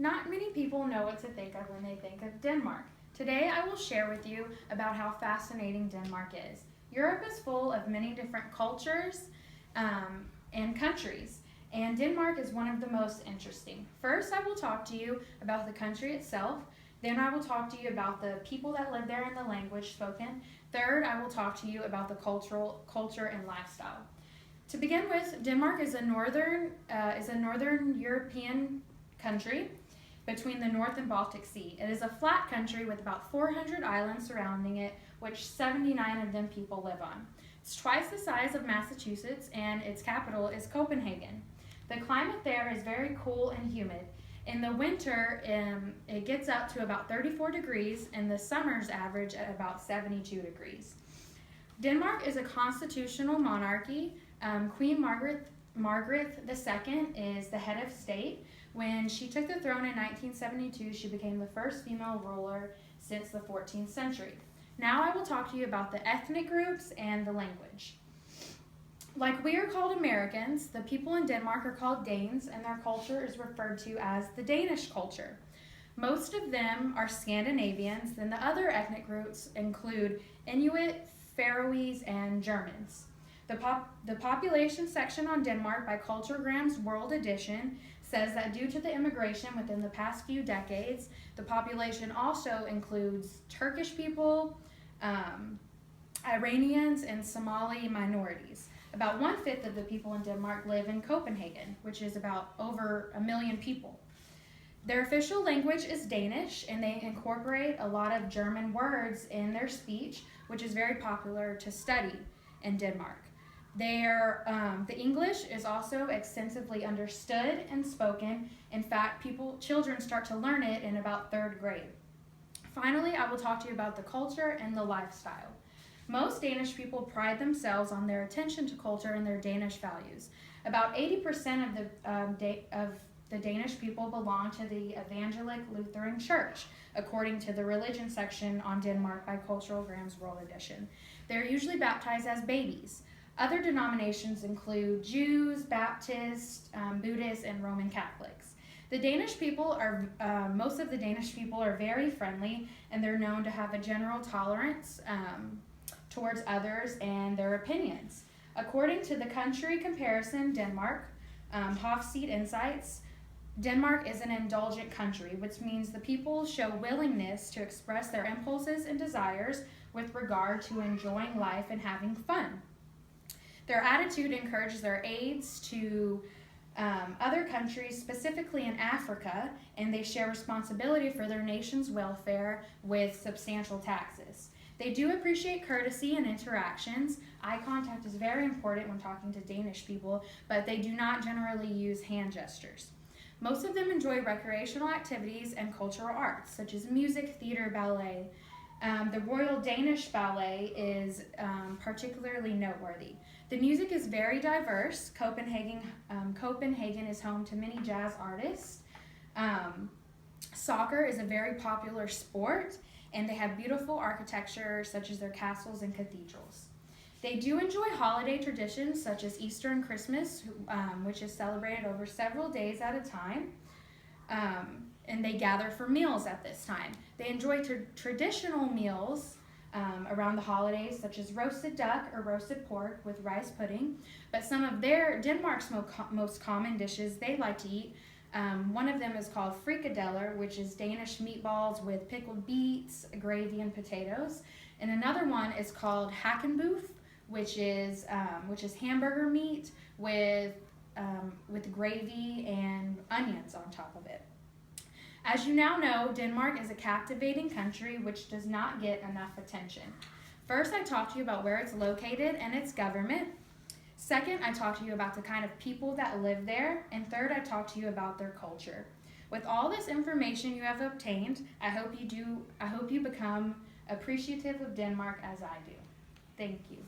Not many people know what to think of when they think of Denmark. Today I will share with you about how fascinating Denmark is. Europe is full of many different cultures and countries, and Denmark is one of the most interesting. First, I will talk to you about the country itself. Then I will talk to you about the people that live there and the language spoken. Third, I will talk to you about the culture and lifestyle. To begin with, Denmark is a northern European country between the North and Baltic Sea. It is a flat country with about 400 islands surrounding it, which 79 of them people live on. It's twice the size of Massachusetts, and its capital is Copenhagen. The climate there is very cool and humid. In the winter, it gets up to about 34 degrees, and the summers average at about 72 degrees. Denmark is a constitutional monarchy. Queen Margaret II is the head of state. When she took the throne in 1972, she became the first female ruler since the 14th century. Now I will talk to you about the ethnic groups and the language. Like we are called Americans, the people in Denmark are called Danes, and their culture is referred to as the Danish culture. Most of them are Scandinavians, then the other ethnic groups include Inuit, Faroese, and Germans. The population section on Denmark by Culturgram's World Edition says that due to the immigration within the past few decades, the population also includes Turkish people, Iranians, and Somali minorities. About 1/5 of the people in Denmark live in Copenhagen, which is about over 1 million people. Their official language is Danish, and they incorporate a lot of German words in their speech, which is very popular to study in Denmark. The English is also extensively understood and spoken. In fact, children start to learn it in about 3rd grade. Finally, I will talk to you about the culture and the lifestyle. Most Danish people pride themselves on their attention to culture and their Danish values. About 80% of the Danish people belong to the Evangelic Lutheran Church, according to the religion section on Denmark by Culturgram's World Edition. They're usually baptized as babies. Other denominations include Jews, Baptists, Buddhists, and Roman Catholics. Most of the Danish people are very friendly, and they're known to have a general tolerance towards others and their opinions. According to the country comparison Denmark, Hofstede Insights, Denmark is an indulgent country, which means the people show willingness to express their impulses and desires with regard to enjoying life and having fun. Their attitude encourages their aids to other countries, specifically in Africa, and they share responsibility for their nation's welfare with substantial taxes. They do appreciate courtesy and interactions. Eye contact is very important when talking to Danish people, but they do not generally use hand gestures. Most of them enjoy recreational activities and cultural arts, such as music, theater, ballet. The Royal Danish Ballet is particularly noteworthy. The music is very diverse. Copenhagen is home to many jazz artists. Soccer is a very popular sport, and they have beautiful architecture such as their castles and cathedrals. They do enjoy holiday traditions such as Easter and Christmas, which is celebrated over several days at a time, and they gather for meals at this time. They enjoy traditional meals around the holidays, such as roasted duck or roasted pork with rice pudding, but some of Denmark's most common dishes they like to eat, one of them is called frikadeller, which is Danish meatballs with pickled beets, gravy, and potatoes, and another one is called hackenboof, which is hamburger meat with gravy and onions on top of it. As you now know, Denmark is a captivating country which does not get enough attention. First, I talked to you about where it's located and its government. Second, I talked to you about the kind of people that live there. And third, I talked to you about their culture. With all this information you have obtained, I hope you become appreciative of Denmark as I do. Thank you.